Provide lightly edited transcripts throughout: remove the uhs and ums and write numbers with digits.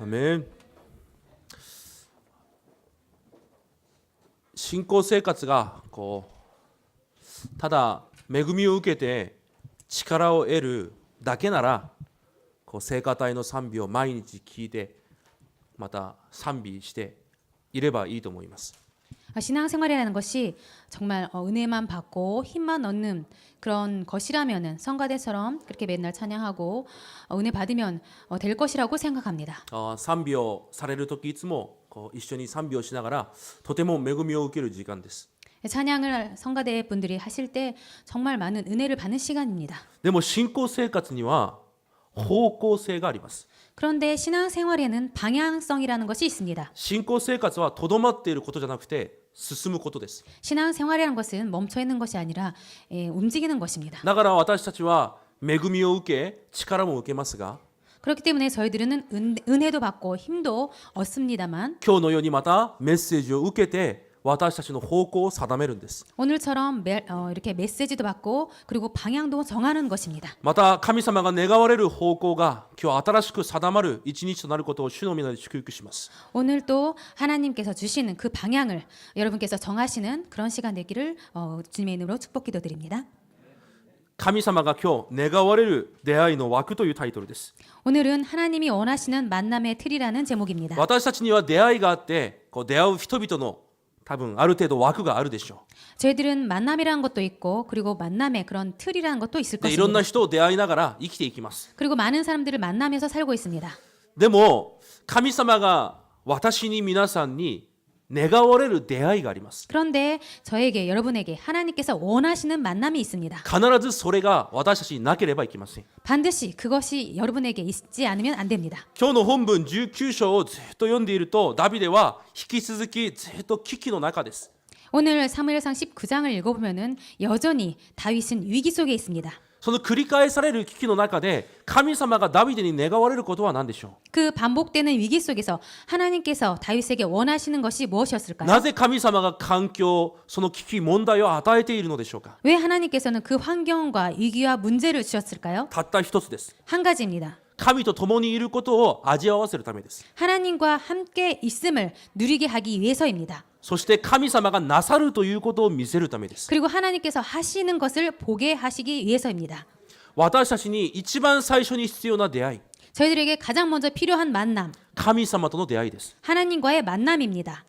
アメン。信仰生活がただ恵みを受けて力を得るだけなら聖歌隊の賛美を毎日聞いてまた賛美していればいいと思います。 신앙생활이라는 것이 정말 은혜만 받고 힘만 얻는 그런 것이라면은 성가대처럼 그렇게 맨날 찬양하고 은혜 받으면 될 것이라고 생각합니다. 賛美をされるときいつも一緒に賛美をしながらとても恵みを受ける時間です。 찬양을 성가대 분들이 하실 때 정말 많은 은혜를 받는 시간입니다. でも信仰生活には方向性があります。 그런데 신앙생활에는 방향성이라는 것이 있습니다. 信仰生活はとどまっていることじゃなくて進むことです。 신앙생활이라는 것은 멈춰 있는 것이 아니라 움직이는 것입니다. だから私たちは恵みを受け力も受けますが 그렇기 때문에 저희들은 은혜도 받고 힘도 얻습니다만 今日のようにまたメッセージを受けて私たちの方向を定めるんです。 오늘처럼 이렇게 메시지도 받고 그리고 방향도 정하는 것입니다. また神様が願われる方向が今日新しく定まる一日となることを主の皆で祝福します。 오늘 또 하나님께서 주시는 그 방향을 여러분께서 정하시는 그런 시간 되기를 주님의 이름으로 축복 기도드립니다. 神様が今日願われる出会いの枠というタイトルです。 오늘은 하나님이 원하시는 만남의 틀이라는 제목입니다. 私たちには出会いがあって出会う人々の多分ある程度枠があるでしょ 저희들은 만남이라는 것도 있고 그리고 만남의 그런 틀이라는 것도 있을 う。でいろん 것입니다. な人を出会いながら生きていきます。 그리고 많은 사람들을 만나면서 살고 있습니다. でも神様が私に皆さんに願われる出会いがあります。 그런데 저에게 여러분에게 하나님께서 원하시는 만남이 있습니다. 必ずそれが私たちになければいけません。 반드시 그것이 여러분에게 있지 않으면 안 됩니다. 今日の本文19章をずっと読んでいるとダビデは引き続きずっと危機の中です。 오늘 사무엘상 19장을 읽어보면은 여전히 다윗은 위기 속에 있습니다. その繰り返される危機の中で神様がダビデに願われることは何でしょ 그 반복되는 위기 속에서 하나님께서 다윗에게 원하시는 것이 う。 무엇이었을까요? なぜ神様が環境その危機問題を与えているのでしょうか。 왜 하나님께서는 그 환경과 위기와 문제를 주셨을까요? たった一つです。 한 가지입니다. 神と共にいることを味わわせるためです。 하나님과 함께 있음을 누리게 하기 위해서입니다. そして神様がなさるということを見せるためです。 그리고 하나님께서 하시는 것을 보게 하시기 위해서입니다. 私たちに一番最初に必要な出会い、 저희들에게 가장 먼저 필요한 만남, 神様との出会いです。 하나님과의 만남입니다.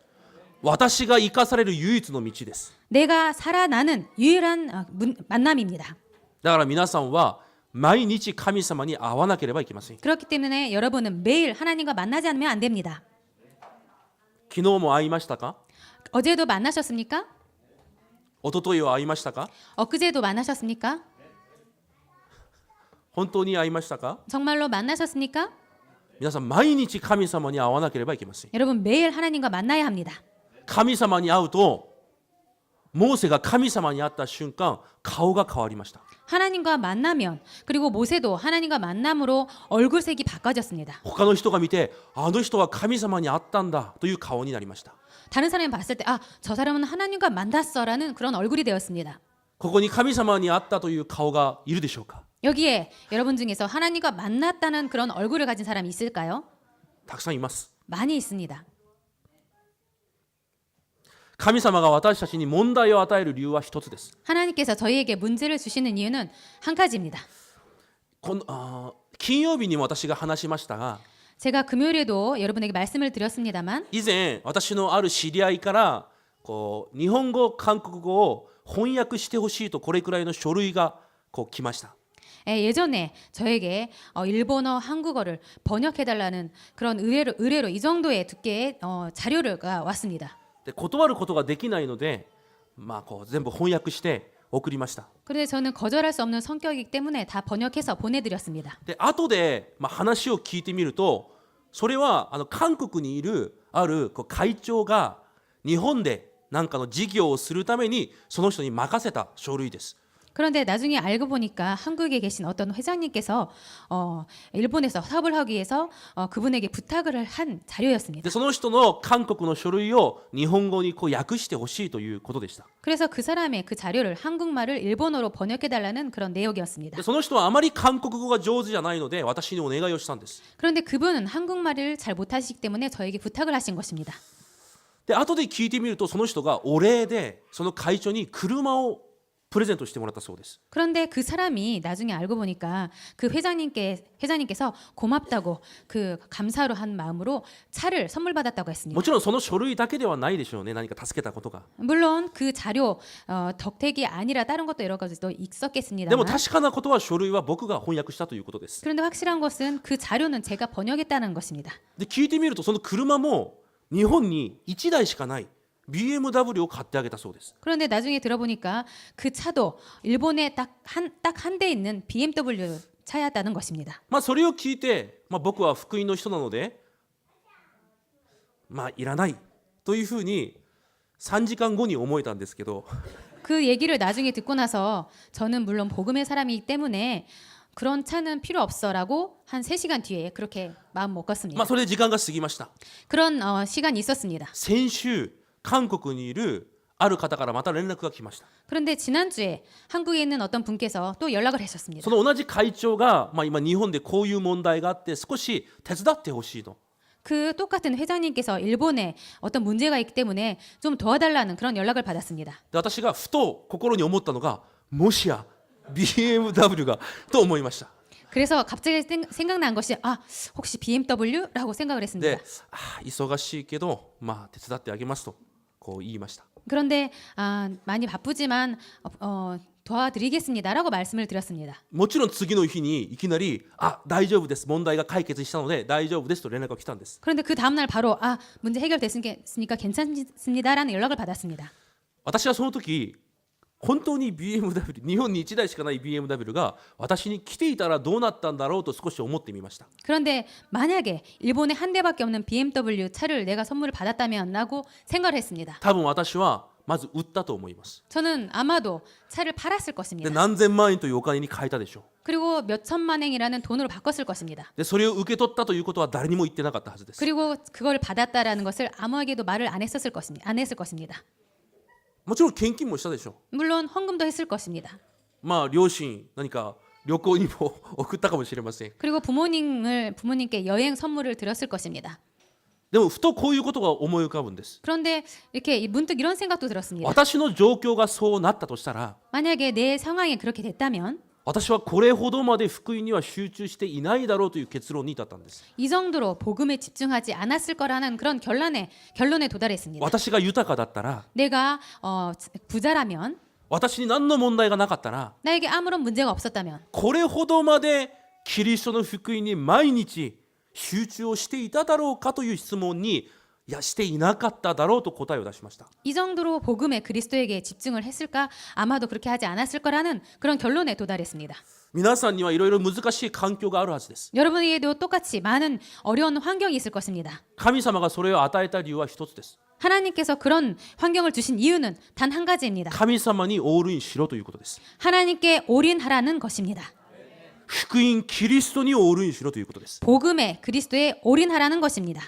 私が生かされる唯一の道です。 내가 살아나는 유일한 만남입니다. だから皆さんは毎日神様に会わなければいけません。 그렇기 때문에 여러분은 매일 하나님과 만나지 않으면 안 됩니다. 昨日も会いましたか？ 어제도 만나셨습니까? 一昨日は会いましたか？ 엊그제도 만나셨습니까? 本当に会いましたか？ 정말로 만나셨습니까? 皆さん毎日神様に会わなければいけません。 여러분 매일 하나님과 만나야 합니다. 神様に会うとモーセが神様に会った瞬間顔が変わりました。 하나님과 만나면 그리고 모세도 하나님과 만남으로 얼굴색이 바꿔졌습니다. 他の人が見てあの人は神様に会ったんだという顔になりました。 다른 사람이 봤을 때 아, 저 사람은 하나님과 만났어라는 그런 얼굴이 되었습니다. ここに神様に会ったという顔がいるでしょうか？ 여기에 여러분 중에서 하나님과 만났다는 그런 얼굴을 가진 사람이 있을까요? たくさんいます。 많이 있습니다. 神様が私たちに問題を与える理由は一つです。 하나님께서 저희에게 문제를 주시는 이유는 한 가지입니다. 金曜日にも私が話しましたが 제가 금요일에도 여러분에게 말씀을 드렸습니다만 以前私のある知り合いから日本語韓国語を翻訳してほしいとこれくらいの書類が来ました。 예전에 저에게 일본어, 한국어를 번역해달라는 그런 의뢰로 이 정도의 두께의 자료가 왔습니다. で断ることができないので、全部翻訳して送りました。 그런데 저는 거절할 수 없는 성격이기 때문에 다 번역해서 보내드렸습니다. で後で、話を聞いてみるとそれは韓国にいるある会長が日本で何かの事業をするためにその人に任せた書類です。 그런데 나중에 알고 보니까 한국에 계신 어떤 회장님께서 일본에서 사업을 하기 위해서 그분에게 부탁을 한 자료였습니다. でその人の韓国の書類を日本語にこう訳してほしいということでした。 그래서 그 사람의 그 자료를 한국말을 일본어로 번역해 달라는 그런 내용이었습니다. でその人はあまり韓国語が上手じゃないので私にお願いをしたんです。 그런데 그분은 한국말을 잘 못하시기 때문에 저에게 부탁을 하신 것입니다. で後で聞いてみるとその人がお礼でその会長に車をプレゼントしてもらったそうです。 그런데 그 사람이 나중에 알고 보니까 그 회장님께서 고맙다고 그 감사로 한 마음으로 차를 선물 받았다고 했습니다. もちろんその書類だけではないでしょうね。何か助けたことが。 물론 그 자료 덕택이 아니라 다른 것도 여러 가지도 でも 있었겠습니다만 確かなことは書類は僕が翻訳したということです。 그런데 확실한 것은 그 자료는 제가 번역했다는 것입니다. で聞いてみるとその車も日本に1台しかない BMW を買ってあげたそうです。 그런데 나중에 들어보니까 그 차도 일본에 딱 한 대 있는 BMW 차였다는 것입니다. まあそれを聞いて、僕は福音の人なのでいらないというふうに3時間後に思えたんですけど 그 얘기를 나중에 듣고 나서 저는 물론 복음의 사람이기 때문에 그런 차는 필요 없어라고 한 3시간 뒤에 그렇게 마음 먹었습니다. それで時間が過ぎました。 그런 시간이 있었습니다. 先週韓国にいるある方からまた連絡が来ました。 그런데 지난주에 한국에 있는 어떤 분께서 또 연락을 하셨습니다. その同じ会長が、今日本でこういう問題があって少し手伝ってほしいと。 그 똑같은 회장님께서 일본에 어떤 문제가 있기 때문에 좀 도와달라는 그런 연락을 받았습니다. で私がふと心に思ったのがもしや BMW がと思いました。 그래서 갑자기 생각난 것이 혹시 BMW라고 생각을 했습니다. で、忙しいけど手伝ってあげますとこう言いました。 그런데 많이 바쁘지만 도와드리겠습니다라고 말씀을 드렸습니다. もちろん次の日にいきなり大丈夫です問題が解決したので大丈夫ですと連絡が来たんです。 그런데 그 다음 날 바로 문제 해결됐으니까 괜찮습니다라는 연락을 받았습니다. 私はその時本当に BMW 日本に1台しかない BMW が私に来ていたらどうなったんだろうと少し思ってみました。 그런데 만약에 일본에 한 대밖에 없는 BMW 차를 내가 선물을 받았다면라고 생각을 했습니다. 多分私はまず売ったと思います。 저는 아마도 차를 팔았을 で 것입니다. 何千万円というお金に変えたでしょう。 그리고 몇 천만 엔이라는 돈으로 바꿨을 것입니다. でそれを受け取ったということは誰にも言ってなかったはずです。 그리고 그걸 받았다라는 것을 아무에게도 말을 안 했을 것입니다. もちろん献金もしたでしょ 물론 헌금도 했을 것입니다. う。両親何か旅行にも送ったかもしれません。 그리고 부모님께 여행 선물을 드렸을 것입니다. でもふとこういうことが思い浮かぶんです。 그런데 이렇게 문득 이런 생각도 들었습니다. 私の状況がそうなったとしたら 만약에 내 상황이 그렇게 됐다면 私はこれほどまで福音には集中していないだろうという結論に至ったんです。 이 정도로 복음에 집중하지 않았을 거라는 그런 결론에 도달했습니다. 私が豊かだったら 내가 부자라면 私に何の問題がなかったら 나에게 아무런 문제가 없었다면 これほどまでキリストの福音に毎日集中をしていただろうかという質問にいやしていなかっただろうと答えを出しました。 이 정도로 복음에 그리스도에게 집중을 했을까? 아마도 그렇게 하지 않았을 거라는 그런 결론에 도달했습니다. 皆さんにはいろいろ難しい環境があるはずです。 여러분에게도 똑같이 많은 어려운 환경이 있을 것입니다. 神様がそれを与えた理由は一つです。 하나님께서 그런 환경을 주신 이유는 단 한 가지입니다. 神様にオールインしろということです。 하나님께 올인하라는 것입니다. 福音キリストにオールインしろということです。 복음에 그리스도에 올인하라는 것입니다.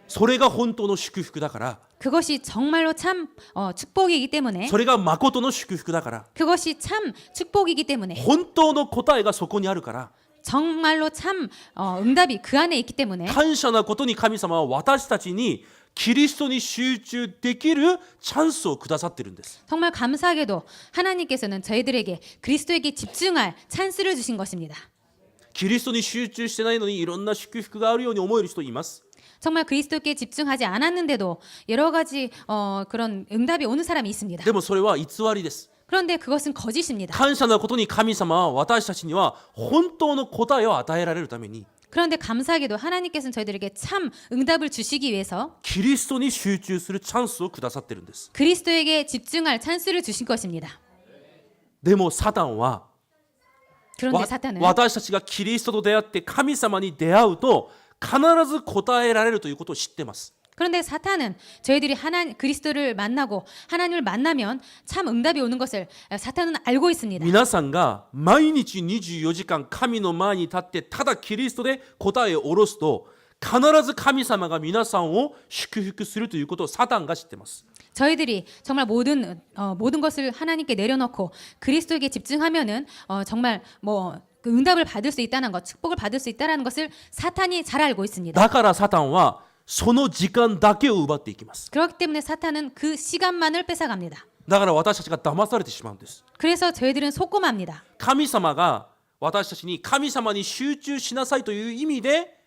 それが本当の祝福だから、 그것이 정말로 참 축복이기 때문에 それが誠の祝福だから、 그것이 참 축복이기 때문에 本当の答えがそこにあるから、 정말로 참 응답이 그 안에 있기 때문에 感謝なことに神様は私たちにキリストに集中できるチャンスをくださっているんです。 정말 감사하게도 하나님께서는 저희들에게 그리스도에게 집중할 찬스를 주신 것입니다. キリストに集中してないのにいろんな祝福があるように思える人います。 정말 그리스도께 집중하지 않았는데도 여러 가지 그런 응답이 오는 사람이 있습니다. でもそれは偽りです。 그런데 그것은 거짓입니다. 感謝なことに神様は私たちには本当の答えを与えられるために 그런데 감사하게도 하나님께서는 저희들에게 참 응답을 주시기 위해서 キリストに集中するチャンスをくださっているんです。 그리스도에게 집중할 찬스를 주신 것입니다. でもサタンは 그런데 사탄은 私たちがキリストと出会って神様に出会うと必ず答えられるということを知っています。 그런데 사탄은 저희들이 그리스도를 만나고 하나님을 만나면 참 응답이 오는 것을 사탄은 알고 있습니다. 皆さんが毎日24時間神の前に立ってただキリストで答えを下ろすと必ず神様が皆さんを祝福するということをサタンが知っています。 저희들이 정말 모든 것을 하나님께 내려놓고 그리스도에게 집중하면은 정말 그 응답을 받을 수 있다는 것, 축복을 받을 수 있다는 것을 사탄이 잘 알고 있습니다. だからサタンはその時間だけを奪っていきます。 그렇기 때문에 사탄은 그 시간만을 뺏어갑니다. だから私たちが騙されてしまうんです。 그래서 저희들은 속고맙니다. 神様が私たちに神様に集中しなさいという意味で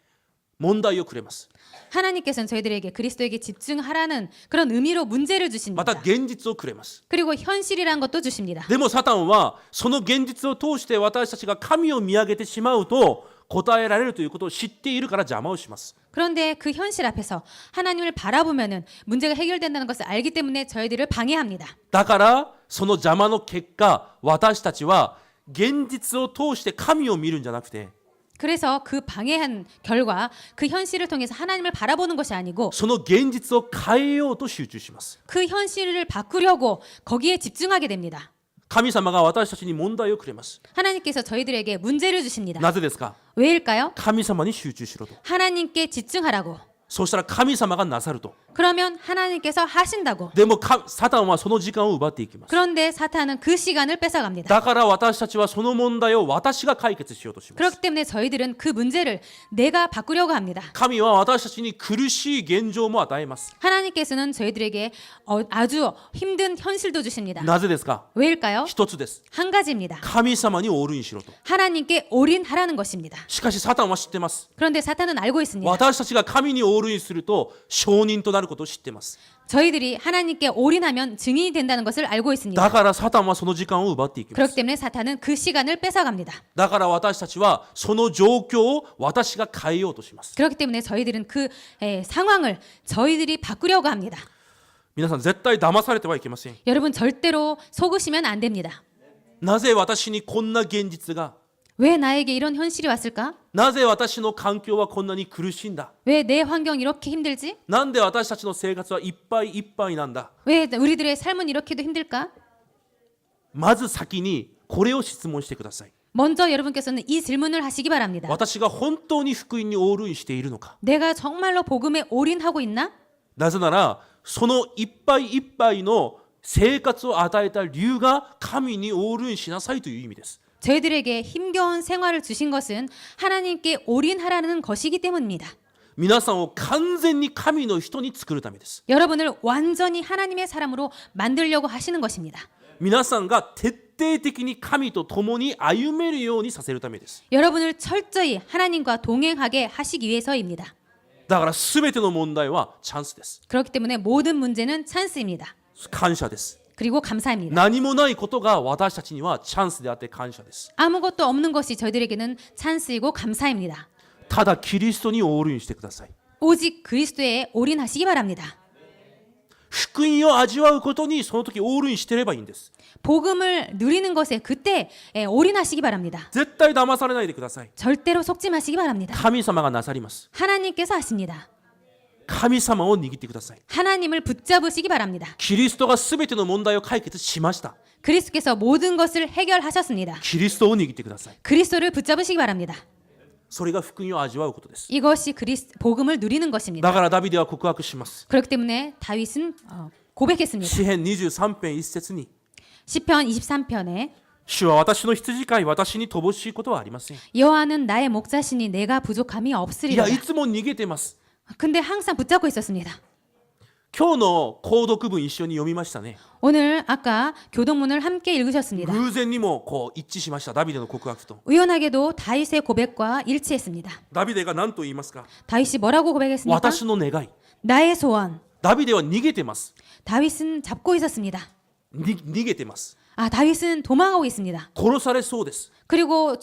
問題をくれます。 하나님께서는 저희들에게 그리스도에게 집중하라는 그런 의미로 문제를 ま 주십니다. た現実をくれます。 그리고 현실이란 것도 주십니다. でもサタンはその現実を通して私たちが神を見上げてしまうと答えられるということを知っているから邪魔をします。 그런데 그 현실 앞에서 하나님을 바라보면은 문제가 해결된다는 것을 알기 때문에 저희들을 방해합니다. だからその邪魔の結果私たちは現実を通して神を見るんじゃなくて 그래서 그 방해한 결과 그 현실을 통해서 하나님을 바라보는 것이 아니고 その現実を変えようと集中します。 그 현실을 바꾸려고 거기에 집중하게 됩니다. 神様が私たちに問題をくれます。 하나님께서 저희들에게 문제를 주십니다. なぜですか？ 왜일까요? 神様に集中しろと。 하나님께 집중하라고. そうしたら神様がなさると。 그러면 하나님께서 하신다고. でもサタンはその時間を奪っていきます。 그런데 사탄은 그 시간을 뺏어갑니다. だから私たちはその問題を私が解決しようとします。 그렇기 때문에 저희들은 그 문제를 내가 바꾸려고 합니다. 神は私たちに苦しい現状も与えます。 하나님께서는 저희들에게 아주 힘든 현실도 주십니다. なぜですか？ 왜일까요? 一つです。 한 가지입니다. 神様にオールインしろと。 하나님께 올인하라는 것입니다. しかしサタンは知ってます。 그런데 사탄은 알고 있습니다. 私たちが神にオールインすると証人となることを知っています。 저희들이 하나님께 올인하면 증인이 된다는 것을 알고 있습니다. だからサタンはその時間を奪っていきま 그렇기 す。 때문에 사탄은 그 시간을 뺏어갑니다. だから私たちはその状況を私が変えようとします。 그렇기 때문에 저희들은 그 상황을 저희들이 바꾸려고 합니다. 皆さん絶対騙されてはいけません。 여러분 절대로 속으시면 안 됩니다. なぜ私にこんな現実が、 왜 나에게 이런 현실이 왔을까? なぜ私の環境はこんなに苦しいんだ、 왜 내 환경이 이렇게 힘들지? なんで私たちの生活はいっぱいいっぱいなんだ。 왜 우리들의 삶은 이렇게도 힘들까? まず先にこれを質問してください。 먼저 여러분께서는 이 질문을 하시기 바랍니다. 私が本当に福音にオールインしているのか。 내가 정말로 복음에 올인하고 있나? なぜならそのいっぱいいっぱいの生活を与えた理由が神にオールインしなさいという意味です。 저희들에게 힘겨운 생활을 주신 것은 하나님께 올인하라는 것이기 때문입니다. 皆さんを完全に神の人に作るためです。 여러분을 완전히 하나님의 사람으로 만들려고 하시는 것입니다. 皆さんが徹底的に神と共に歩めるようにさせるためです。 여러분을 철저히 하나님과 동행하게 하시기 위해서입니다. だから全ての問題はチャンスです。 그렇기 때문에 모든 문제는 찬스입니다. 感謝です。 그리고 감사입니다. 何もないことが私たちにはチャンスであって感謝です。 아무것도 없는 것이 저희들에게는 찬스이고 감사입니다. ただキリストにオールインしてください。 오직 그리스도에 올인하시기 바랍니다. 福音を味わうことにその時オールインしてればいいんです。 복음을 누리는 것에 그때 올인하시기 바랍니다. 絶対騙されないでください。 절대로 속지 마시기 바랍니다. 神様がなさります。 하나님께서 하십니다. 神様を握ってください。 하나님을 붙잡으시기 바랍니다. キリストが全ての問題を解決しました。 그리스도께서 모든 것을 해결하셨습니다. キリストを握ってください。 그리스도를 붙잡으시기 바랍니다. それが福音を味わうことです。 이것이 복음을 누리는 だ 것입니다. からダビデは告白します。 그렇기 때문에 다윗은 고백했습니다. 詩編23編1節に 시편 23편에 主は私の羊飼い、私に乏しいことはありません。 여호와는 나의 목자시니 내가 부족함이 い 없으리라. や、いつも逃げてます。 근데 항상 붙잡고 있었습니다. 今日の購読文一緒に読みましたね。 오늘 아까 교동문을 함께 읽으셨습니다. 偶然にもこう一致しました。ダビデの告白と。 우연하게도 다윗의 고백과 일치했습니다. ダビデが何と言いますか？ 다윗이 뭐라고 고백했습니까? 私の願い。 나의 소원. ダビデは逃げてます。 다윗은 잡고 있었습니다. 逃げてます。 다윗은 도망하고 있습니다. 殺されそうです。 그리고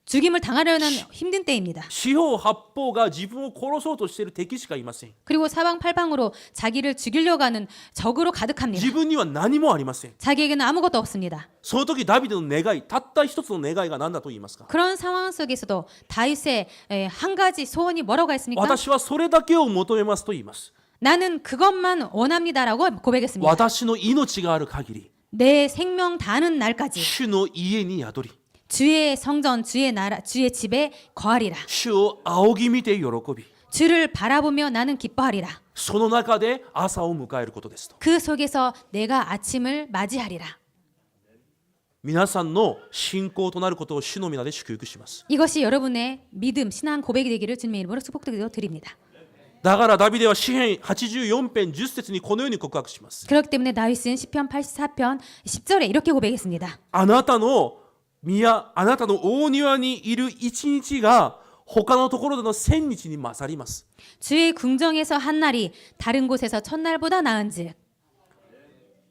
죽임을 당하려는 힘든 때입니다. 四方八方が自分を殺そうとしている敵しかいません。 그리고 사방팔방으로 자기를 죽이려고 하는 적으로 가득합니다. 自分には何もありません。 자기에게는 아무것도 없습니다. その時ダビデの願い、たった一つの願いが何だと言いますか？ 그런 상황 속에서도 다윗의 한 가지 소원이 뭐라고 했습니까? 私はそれだけを求めますと言います。 나는 그것만 원합니다라고 고백했습니다. 私の命がある限り、 내 생명 다하는 날까지 主の家に宿り、 주의 성전, 주의 나라, 주의 집에 거하리라. 主を仰ぎ見て喜び、 주를 바라보며 나는 기뻐하리라. その中で朝を迎えることですと。 그 속에서 내가 아침을 맞이하리라. 皆さんの信仰となることを主の皆で祝福します。 이것이 여러분의 믿음, 신앙 고백이 되기를 주님의 이름으로 축복드립니다. だからダビデは詩編84編10節にこのように告白します。 그렇기 때문에 다윗은 시편 84편 10절에 이렇게 고백했습니다. あなたの宮、あなたの大庭にいる一日が他のところでの千日に勝ります。 주의 궁정에서 한 날이 다른 곳에서 첫날보다 나은즉.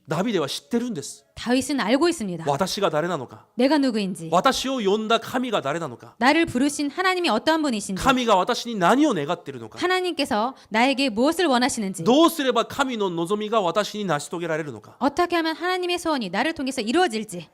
ダビデは知ってるんです。 다윗은 알고 있습니다. 私が誰なのか、 내가 누구인지, 私を呼んだ神が誰なのか、 나를 부르신 하나님이 어떠한 분이신지, 神が私に何を願っているのか、 하나님께서 나에게 무엇을 원하시는지, どうすれば神の望みが私に成し遂げられるのか、 어떻게 하면 하나님의 소원이 나를 통해서 이루어질지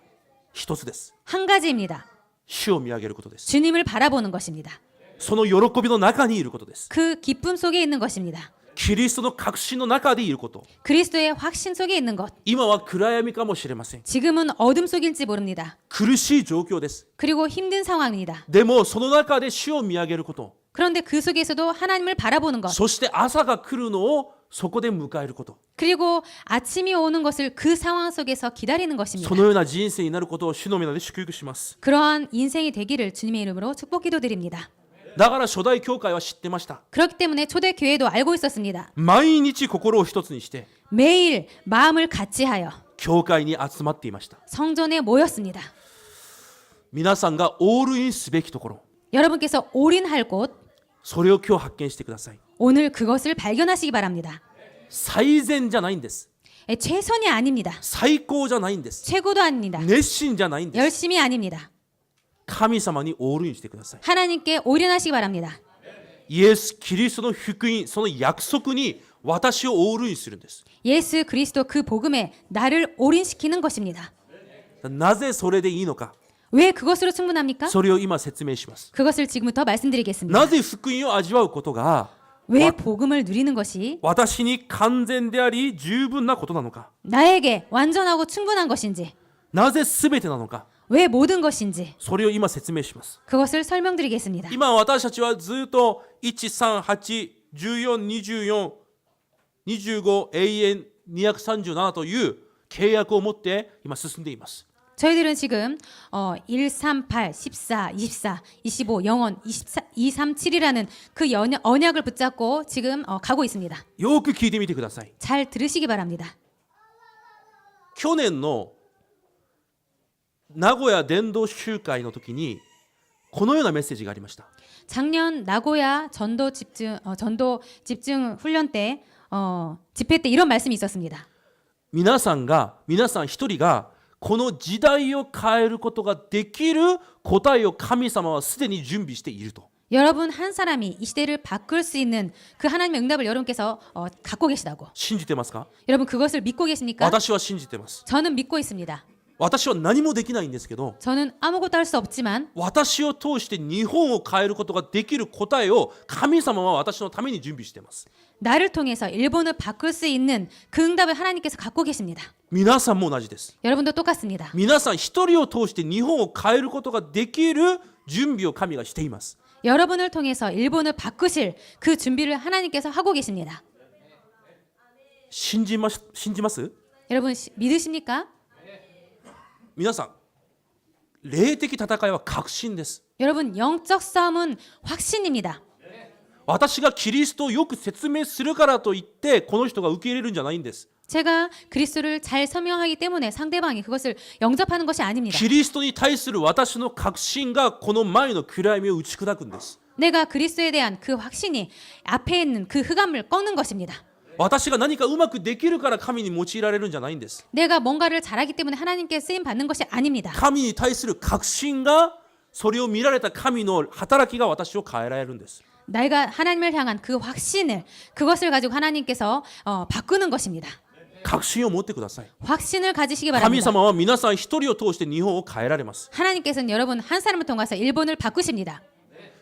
一つです。 한 가지입니다. 主を見上げることです。 주님을 바라보는 것입니다. その喜びの中にいることです。 그 기쁨 속에 있는 것입니다. キリストの確信の中でいること。 그리스도의 확신 속에 있는 것. 今は暗闇かもしれません。 지금은 어둠 속일지 모릅니다. 苦しい状況です。 그리고 힘든 상황입니다. でもその中で主を見上げること、 그런데 그 속에서도 하나님을 바라보는 것. そして朝が来るのをそこで迎えること、 그리고 아침이 오는 것을 그 상황 속에서 기다리는 것입니다. そのような人生になることを主の皆で祝福します。 그러한 인생이 되기를 주님의 이름으로 축복 기도드립니다. だから初代教会は知ってました。 그렇기 때문에 초대 교회도 알고 있었습니다. 毎日心を一つにして 매일 마음을 같이하여 教会に集まっていました。 성전에 모였습니다. 皆さんがオールインすべきところ、 여러분께서 올인할 곳, それを今日発見してください。 오늘 그것을 발견하시기 바랍니다. 最善じゃないんです。 최선이 아닙니다. 最高じゃないんです。 최고도 아닙니다. 熱心じゃないんです。 열심이 아닙니다. 神様にオールインしてください。 하나님께 올인하시기 바랍니다. イエス・キリストの福音、その約束に私をオールインするんです。 예수 그리스도 그 복음에 나를 올인시키는 것입니다. なぜそれでいいのか、 왜 그것으로 충분합니까? それを今説明します。 그것을 지금부터 말씀드리겠습니다. なぜ福音を味わうことが 왜 복음을 누리는 것이 私に完全であり十分なことなのか、 나에게 완전하고 충분한 것인지, なぜ全てなのか、 왜 모든 것인지, それを今説明します。 그것을 설명드리겠습니다. 今私たちはずっと138、14、24、25、永遠237という契約を持って今進んでいます。 저희들은 지금 138, 14, 24, 25, 영원, 24, 237이라는 그 언약을 붙잡고 지금 가고 있습니다. よく聞いてみてください。 잘 들으시기 바랍니다. 去年の名古屋伝道集会の時にこのようなメッセージがありました。 작년 나고야 전도 집중 훈련 때 집회 때 이런 말씀이 있었습니다. 皆さん一人がこの時代を変えることができる答えを神様はすでに準備していると。 여러분 한 사람이 이 시대를 바꿀 수 있는 그 하나님의 응답을 여러분께서 갖고 계시다고. 信じてますか？ 여러분 그것을 믿고 계십니까? 私は信じてます。 저는 믿고 있습니다. 私は何もできないんですけど、 저는 아무것도 할 수 없지만 私を通して日本を変えることができる答えを神様は私のために準備しています。 나를 통해서 일본을 바꿀 수 있는 그 응답을 하나님께서 갖고 계십니다. 皆さんも同じです。 여러분도 똑같습니다. 皆さん一人を通して日本を変えることができる準備を神がしています。 여러분을 통해서 일본을 바꾸실 그 준비를 하나님께서 하고 계십니다. 信じます？ 여러분 믿으십니까? 皆さん、霊的戦いは確信です。 여러분 영적 싸움은 확신입니다. 私がキリストをよく説明するからといってこの人が受け入れるんじゃないんです。 제가 그리스도를 잘 설명하기 때문에 상대방이 그것을 영접하는 것이 아닙니다. キリストに対する私の確信がこの前の暗闇を打ち砕くんです。 내가 그리스도에 대한 그 확신이 앞에 있는 그 흑암을 꺾는 것입니다. 私が何かうまくできるから神に用いられるんじゃないんです。 내가 뭔가를 잘하기 때문에 하나님께 쓰임 받는 것이 아닙니다. 神に対する確信がそれを見られた神の働きが私を変えられるんです。 내가 하나님을 향한 그 확신을 그것을 가지고 하나님께서 바꾸는 것입니다. 確信を持ってください。 확신을 가지시기 神 바랍니다. 様は皆さん一人を通して日本を変えられます。 하나님께서는 여러분 한 사람을 통해서 일본을 바꾸십니다.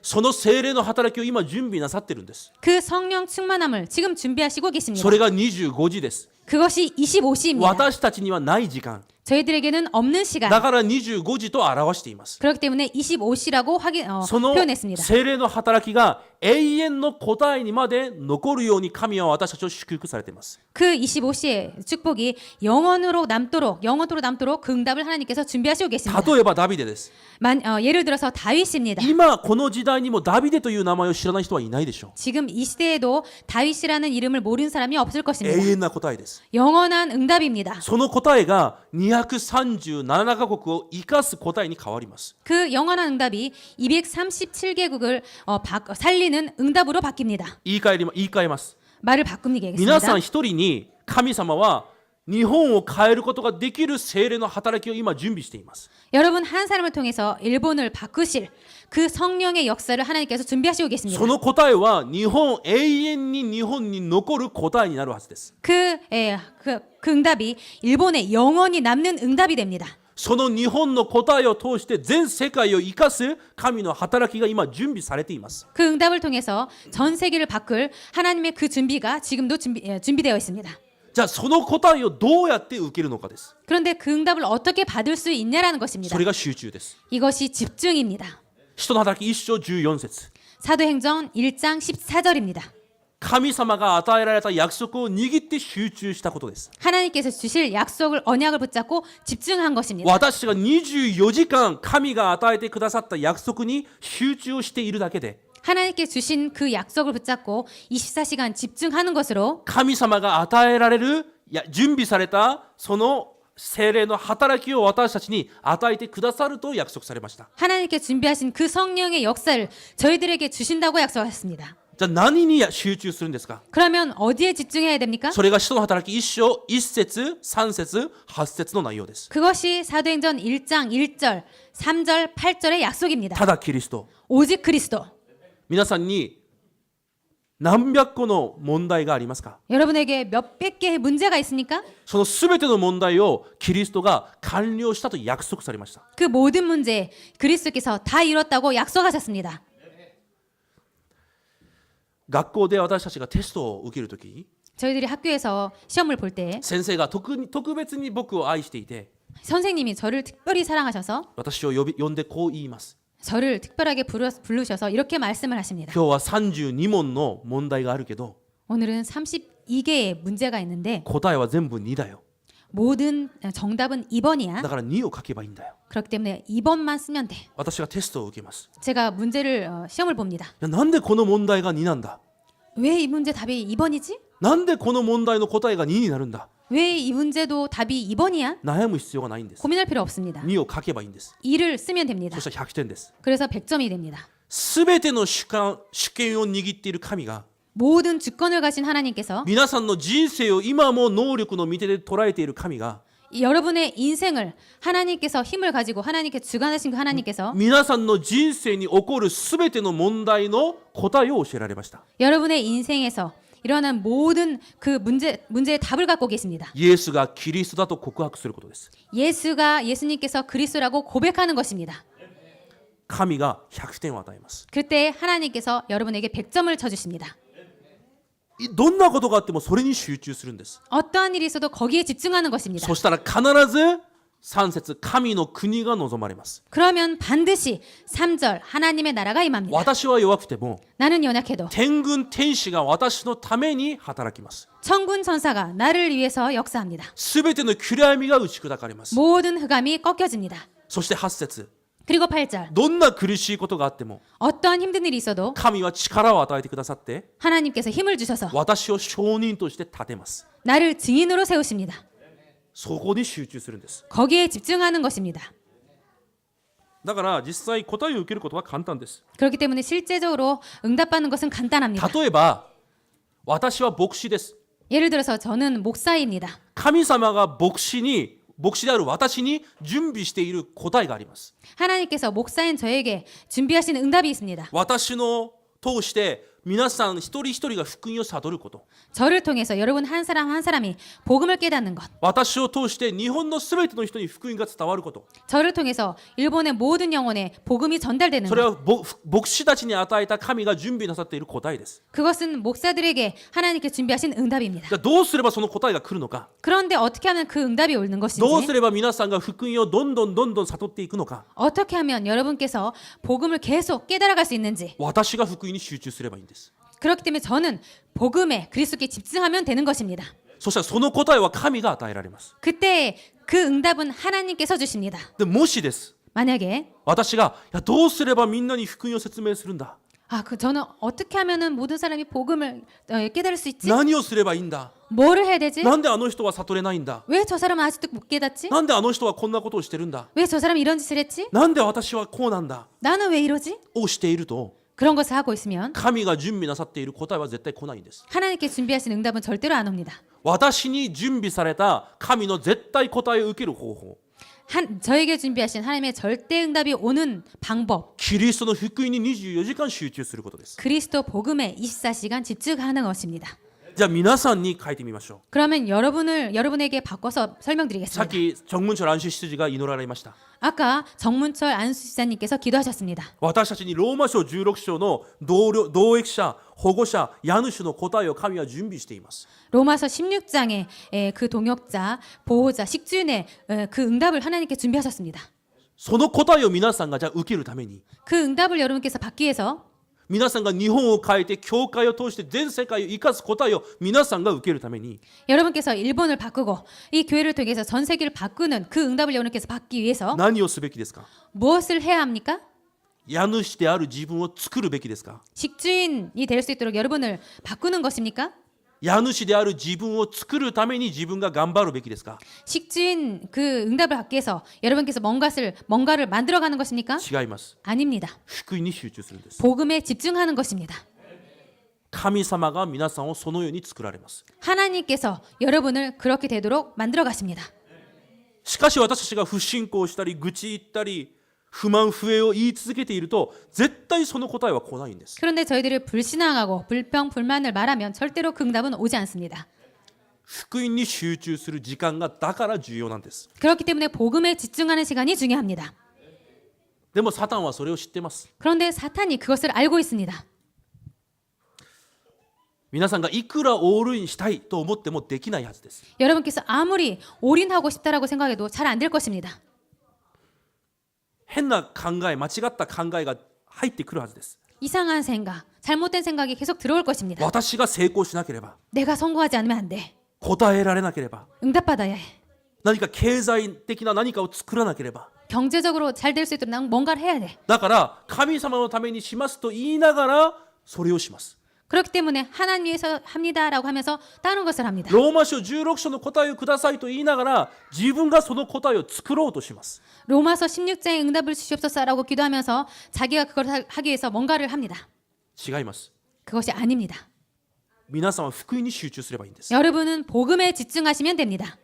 その聖霊の働きを今準備なさってるんです。 그 성령 충만함을 지금 준비하시고 계십니다. それが25時です。 그것이 25시입니다. 私たちにはない時間。 저희들에게는 없는 시간. だから25時と表しています。 그렇기 때문에 25시라고 その 표현했습니다. 聖霊の働きが永遠の答えにまで残るように神は私たちを祝福されています。 그 25시의 축복이 영원으로 남도록 그 응답을 하나님께서 준비하시고 계십니다. 例えばダビデです。 예를 들어서 다윗입니다. 今この時代にもダビデという名前を知らない人はいないでしょ 지금 이 시대에도 다윗이라는 이름을 모르는 사람이 없을 う。 것입니다. 永遠な答えです。 영원한 응답입니다. その答えが237カ国を生かす答えに変わります。 그 영원한 응답이 237개국을 살리는 응답으로 바뀝니다. 言い換えます。 말을 바꾸겠습니다. 皆さん一人に神様は日本を変えることができる聖霊の働きを今準備しています。 여러분 한 사람을 통해서 일본을 바꾸실 그 성령의 역사를 하나님께서 준비하시고 계십니다. その答えは永遠に日本に残る答えになるはずです。 그 응답이 일본에 영원히 남는 응답이 됩니다. その日本の答えを通して全世界を生かす神の働きが今準備されています。 그 응답을 통해서 전 세계를 바꿀 하나님의 그 준비가 지금도 준비되어 있습니다. じゃあその答えをどうやって受けるのかです。 그런데 그 응답을 어떻게 받을 수 있냐라는 것입니다. それが集中です。 이것이 집중입니다. 使徒の働き1章14節。 사도행전 1장 14절입니다. 神様が与えられた約束を握って集中したことです。 하나님께서 주실 약속을 언약을 붙잡고 집중한 것입니다. 私が24時間神が与えてくださった約束に集中をしているだけで 하나님께 주신 그 약속을 붙잡고 24시간 집중하는 것으로 神様が与えられる準備されたその聖霊の働きを私たちに与えてくださると約束されました。 하나님께 준비하신 그 성령의 역사를 저희들에게 주신다고 약속하셨습니다. じゃあ何に集中するんですか？ 그러면 어디에 집중해야 됩니까? それが使徒の働き1章1節3節8節の内容です。 그것이 사도행전 1장 1절, 3절, 8절의 약속입니다. ただキリスト。 오직 그리스도. 皆さんに何百個の問題がありますか？ 여러분에게 몇백 개의 문제가 있습니까? そのすべての問題をキリストが完了したと約束されました。 그 모든 문제 그리스도께서 다 이뤘다고 약속하셨습니다. 学校で私たちがテストを受けるとき 저희들이 학교에서 시험을 볼 때 先生が特別に僕を愛していて 선생님이 저를 특별히 사랑하셔서 私を呼んでこう言います。 저를 특별하게 부르셔서 이렇게 말씀을 하십니다. 今日は32問の問題があるけど 오늘은 32개의 문제가 있는데 答えは全部2だよ。 모든 정답은 2번이야. だから2を書けばいいんだよ。 그렇기 때문에 2번만 쓰면 돼. 私がテストを受けます。 제가 문제를 시험을 봅니다. いやなんでこの問題が2なんだ？ 왜 이 문제 답이 2번이지? なんでこの問題の答えが2になるんだ？ 왜 이 문제도 답이 2번이야? 悩む必要がないんです。 고민할 필요 없습니다. 2を書けばいいんです。 2를 쓰면 됩니다. そしたら100点です。 그래서 100점이 됩니다. すべての主権を握っている神が 모든 주권을 가진 하나님께서 皆さんの人生を今も能力の御手で捉えている神が 여러분의 인생을 하나님께서 힘을 가지고 하나님께 주관하신 그 하나님께서 皆さんの人生に起こるすべての問題の答えを教えられました。 여러분의 인생에서 일어난 모든 그 문제의 답을 갖고 계십니다. イエスがキリストだと告白することです。 예수님께서 그리스도라고 고백하는 것입니다. 神が100点を与えます。 그때 하나님께서 여러분에게 100점을 쳐주십니다. どんなことがあってもそれに集中するんです。 어떠한 일이 있어도 거기에 집중하는 것입니다. そしたら必ず3節神の国が望まれます。 그러면 반드시 3절 하나님의 나라가 임합니다. 私は弱くても 나는 연약해도 天軍天使が私のために働きます。 천군 천사가 나를 위해서 역사합니다. すべての暗闇が打ち砕かれます。 모든 흑암이 꺾여집니다. そして8節 그리고 8절 どんな苦しいことがあっても 어떠한 힘든 일이 있어도 神は力を与えてくださって 하나님께서 힘을 주셔서 私を証人として立てます。 나를 증인으로 세우십니다. そこに集中するんです。 거기에 집중하는 것입니다. だから実際答えを受けることは簡単です。 그렇기 때문에 실제적으로 응답받는 것은 간단합니다. 例えば私は牧師です。 예를 들어서 저는 목사입니다. 神様が牧師に牧師である私に準備している答えがあります。 하나님께서 목사인 저에게 준비하시는 응답이 있습니다. 私の通して皆さん一人一人が福音を悟ること。 저를 통해서 여러분 한 사람 한 사람이 복음을 깨닫는 것. 私を通して日本のすべての人に福音が伝わること。 저를 통해서 일본의 모든 영혼에 복음이 전달되는 それ 것. は牧師たちに与えた神が準備なさっている答えです。 그것은 목사들에게 하나님께 준비하신 응답입니다. じゃあどうすればその答えが来るのか。 그런데 어떻게 하면 그 응답이 오는 どうす 것인지, れば皆さんが福音をどんどん悟っていくのか。 어떻게 하면 여러분께서 복음을 계속 깨달아갈 수 있는지. 私が福音に集中すればいいんです。 그렇기 때문에 저는 복음에 그리스도께 집중하면 되는 것입니다. そしたらその答えは神が与えられます。 그때 그 응답은 하나님께서 주십니다. でもしです。 만약에 私がいやどうすればみんなに福音を説明するんだ。 저는 어떻게 하면은 모든 사람이 복음을 깨달을 수 있지? 何をすればいいんだ。 뭐를 해야 되지? なんであの人は悟れないんだ。 왜 저 사람은 아직도 못 깨닫지? なんであの人はこんなことをしてるんだ。 왜 저 사람이 이런 짓을 했지? なんで私はこうなんだ。 나는 왜 이러지? をしていると 그런 것을 하고 있으면 神が準備なさっている答えは絶対来ないんです。 하나님께 준비하신 응답은 절대로 안 옵니다. 私に準備された神の絶対答えを受ける方法。 저에게 준비하신 하나님의 절대 응답이 오는 방법. キリストの福音に24時間集中することです。 그리스도 복음에 24시간 집중하는 것입니다. じゃあ皆さんに書いてみましょ 그러면 여러분에게 바꿔서 う。さっ 설명드리겠습니다. き정문철 안수執事が祈られました。 아까 정문철 안수지사님께서 기도하셨습니다. 私たちにローマ書16章の同益者、保護者、家主の答えを神は準備しています。 로마서 16장에 그 동역자, 보호자, 식주인의 그 응답을 하나님께 준비하셨습니다. その答えを皆さんがじゃあ受けるために、 그 응답을 여러분께서 받기 위해서 皆さんが日本を変えて教会を通して全世界を生かす答えを皆さんが受けるために、 여러분께서 일본을 바꾸고 이 교회를 통해서 전 세계를 바꾸는 그 응답을 여러분께서 받기 위해서 何をすべきですか。 무엇을 해야 합니까? 家主である自分を作るべきですか。 식주인이 될 수 있도록 여러분을 바꾸는 것입니까? 家主である自分を作るために自分が頑張るべきですか。 식주인 그 응답을 받기 위해서 여러분께서 뭔가를 만들어가는 것입니까? 違います。 아닙니다. 福音に集中するんです。 복음에 집중하는 것입니다. 神様が皆さんをそのように作られます。 하나님께서 여러분을 그렇게 되도록 만들어 가십니다. しかし私たちが不信仰したり愚痴言ったり不満不平を言い続けていると絶対その答えは来ないんです。 그런데 저희들이 불신앙하고 불평 불만을 말하면 절대로 그 응답은 오지 않습니다. 福音に集中する時間がだから重要なんです。 그렇기 때문에 복음에 집중하는 시간이 중요합니다. でもサタンはそれを知ってます。 그런데 사탄이 그것을 알고 있습니다. 皆さんがいくらオールインしたいと思ってもできないはずです。 여러분께서 아무리 올인하고 싶다라고 생각해도 잘 안 될 것입니다. 変な考え、間違った考えが入ってくるはずです。 이상한 생각, 잘못된 생각이 계속 들어올 것입니다. 私が成功しなければ、 내가 성공하지 않으면 안 돼. 答えられなければ、 응답받아야 해. 何か経済的な何かを作らなければ、 경제적으로 잘 될 수 있도록 난 뭔가를 해야 돼. だから神様のためにしますと言いながらそれをします。 그렇기 때문에 하나님 위해서 합니다라고 하면서 다른 것을 합니다. ローマ書16章の答えをくださいと言いながら自分がその答えを作ろうとします。 로마서 16장의 응답을 주시옵소서라고 기도하면서 자기가 그걸 하기 위해서 뭔가를 합니다. 違います。 그것이 아닙니다. 皆さんは福音に集中すればいいんです。 여러분은 복음에 집중하시면 됩니다.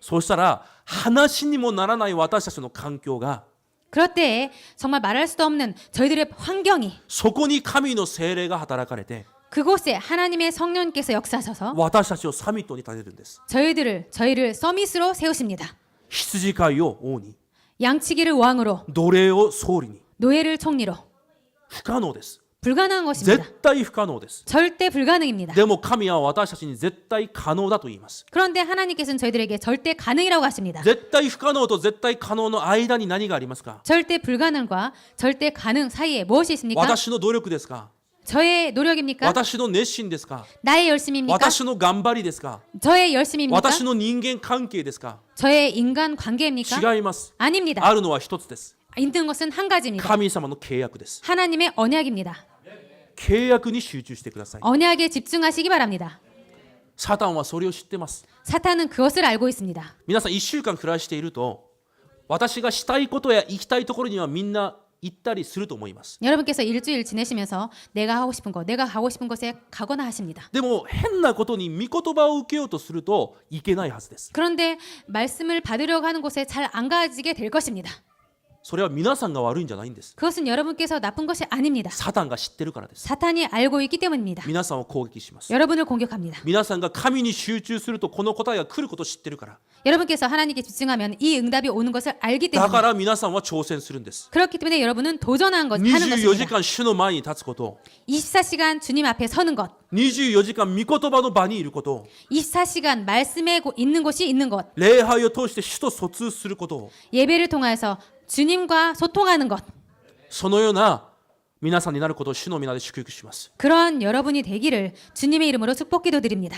そうしたら話にもならない私たちの環境が 그럴 때 정말 말할 수도 없는 저희들의 환경이 そこに神の聖霊が働かれて 그곳에 하나님의 성령께서 역사하셔서 私たちをサミットに立てるんです。 저희를 서밋으로 세우십니다. 羊飼いを王に、 양치기를 왕으로, 奴隷を総理に。 노예를 총리로. 不可能です。 불가능한 것입니다. 絶対不可能です。 절대 불가능입니다. でも神は私たちに絶対可能だと言います。 그런데 하나님께서는 저희들에게 절대 가능이라고 하십니다. 絶対不可能と絶対可能の間に何がありますか。 절대 불가능과 절대 가능 사이에 무엇이 있습니까? 私の努力ですか。 저의 노력입니까? 私の熱心ですか。 나의 열심입니까? 私の頑張りですか。 저의 열심입니까? 私の人間関係ですか。 저의 인간 관계입니까? 違います。 아닙니다. あるのは一つです。 있는 것은 한 가지입니다. 神様の契約です。 하나님의 언약입니다. 契約に集中してください。 언약에 집중하시기 바랍니다. サタンはそれを知ってます。 사탄은 그것을 알고 있습니다. 皆さん1週間暮らしていると私がしたいことや行きたいところにはみんな行ったりすると思います。 여러분께서 일주일 지내시면서 내가 하고 싶은 거, 내가 가고 싶은 곳에 가거나 하십니다. でも変なことに御言葉を受けようとするといけないはずです。 그런데 말씀을 받으려고 하는 곳에 잘 안 가지게 될 것입니다. それは皆さんが悪いんじゃないんです。 그것은 여러분께서 나쁜 것이 아닙니다. サタンが知ってるからです。 사탄이 알고 있기 때문입니다. 皆さんを攻撃します。 여러분을 공격합니다. 皆さんが神に集中するとこの答えが来ることを知ってるから。 여러분께서 하나님께 집중하면 이 응답이 오는 것을 알기 だか 때문입니다. ら皆さんは挑戦するんです。 그렇기 때문에 여러분은 도전하는 것, 하는 24時 것입니다. 間主の前に立つこと、 24시간 주님 앞에 서는 것, 24時間御言葉の場にいること、 24시간 말씀에 있는 곳이 있는 것, 礼拝を通して主と疎通すること、 예배를 통해서 주님과 소통하는 것, そのような皆さんになることを主の皆で祝福します。 그런 여러분이 되기를 주님의 이름으로 축복 기도드립니다.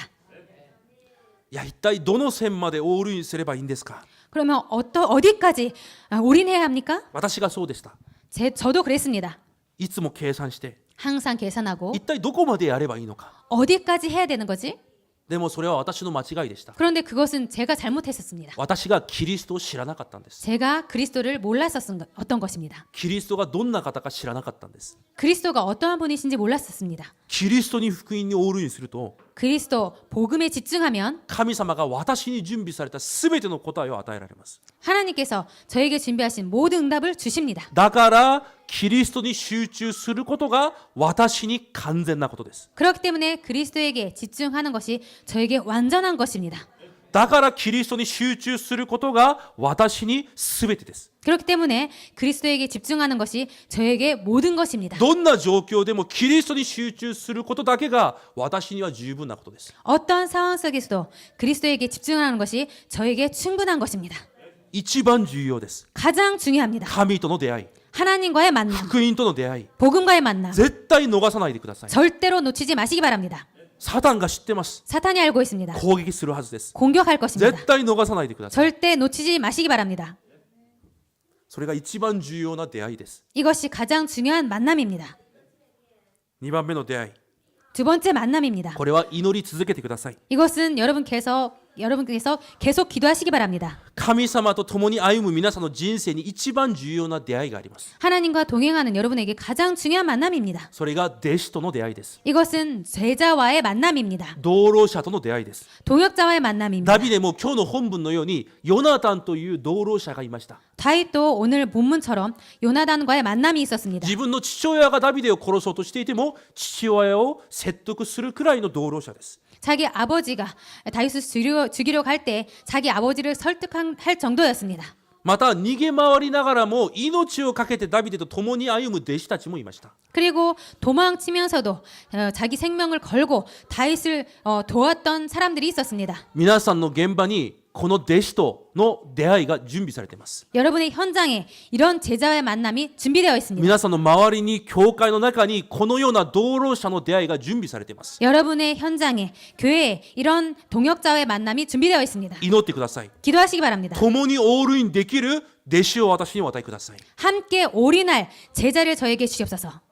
いや、一体どの線までオールインすればいいんですか。 그러면 어디까지 올인해야 합니까? 私がそうでした。 저도 그랬습니다. いつも計算して、 항상 계산하고 一体どこまでやればいいのか。 어디까지 해야 되는 거지? でもそれは私の間違いでした。 그런데 그것은 제가 잘못했었습니다. 私がキリストを知らなかったんです。 제가 그리스도를 몰랐었던 것입니다. キリストがどんな方か知らなかったんです。 그리스도가 어떠한 분이신지 몰랐었습니다. キリストに福音にオールインすると、 그리스도 복음에 집중하면 神様が私に準備されたすべての答えを与えられます。 하나님께서 저에게 준비하신 모든 응답을 주십니다. だからキリストに集中することが私に完全なことです。 그렇기 때문에 그리스도에게 집중하는 것이 저에게 완전한 것입니다. だからキリストに集中することが私にすべてです。 그렇기 때문에 그리스도에게 집중하는 것이 저에게 모든 것입니다. どんな状況でもキリストに集中することだけが私には十分なことです。 어떠한 상황 속에서도 그리스도에게 집중하는 것이 저에게 충분한 것입니다. 一番重要です。 가장 중요합니다. 神との出会い、 하나님과의 만남, 福音との出会い、 복음과의 만남, 絶対逃さないでください。 절대로 놓치지 마시기 바랍니다. サタンが知ってます。 사탄이 알고 있습니다. 攻撃するはずです。 공격할 것입니다. 絶対逃さないでください。 절대 놓치지 마시기 바랍니다. それが一番重要な出会いです。 이것이 가장 중요한 만남입니다. 2番目の出会い、 두 번째 만남입니다. これは祈り続けてください。 이것은 여러분께서 계속 기도하시기 바랍니다. 神様と共に歩む皆さんの人生に一番重要な出会いがあります。 하나님과 동행하는 여러분에게 가장 중요한 만남입니다. それが弟子との出会いです。 이것은 제자와의 만남입니다. 同労者との出会いです。 동역자와의 만남입니다. ダビデも今日の本文のようにヨナタンという同労者がいました。 다윗도 오늘 본문처럼 요나단과의 만남이 있었습니다. 自分の父親がダビデを殺そうとしていても父親を説得するくらいの同労者です。 자기 아버지가 다윗을 죽이려고 할 때 자기 아버지를 설득할 정도였습니다. また逃げ回りながらも命を懸けてダビデと共に歩む弟子たちもいました。 그리고 도망치면서도 자기 생명을 걸고 다윗을 도왔던 사람들이 있었습니다. 皆さんの現場にこの弟子との出会いが準備されています。 여러분의 현장에 이런 제자와의 만남이 준비되어 있습니다. 皆さんの周りに教会の中にこのような同労者の出会いが準備されています。 여러분의 현장에 교회에 이런 동역자와의 만남이 준비되어 있습니다. 祈ってください。 기도하시기 바랍니다. 共にオールインできる弟子を私にお与えください。 함께 올인할 제자를 저에게 주시옵소서.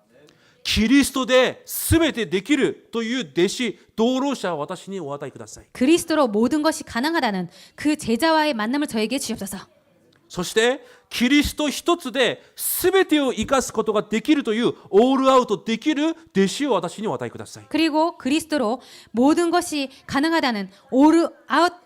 キリストで全てできるという弟子、同労者を私にお与えください。 그리스도로 모든 것이 가능하다는 그 제자와의 만남을 저에게 주시옵소서. そしてキリスト一つで全てを生かすことができるというオールアウトできる弟子を私にお与えください。 그리고 그리스도로 모든 것이 가능하다는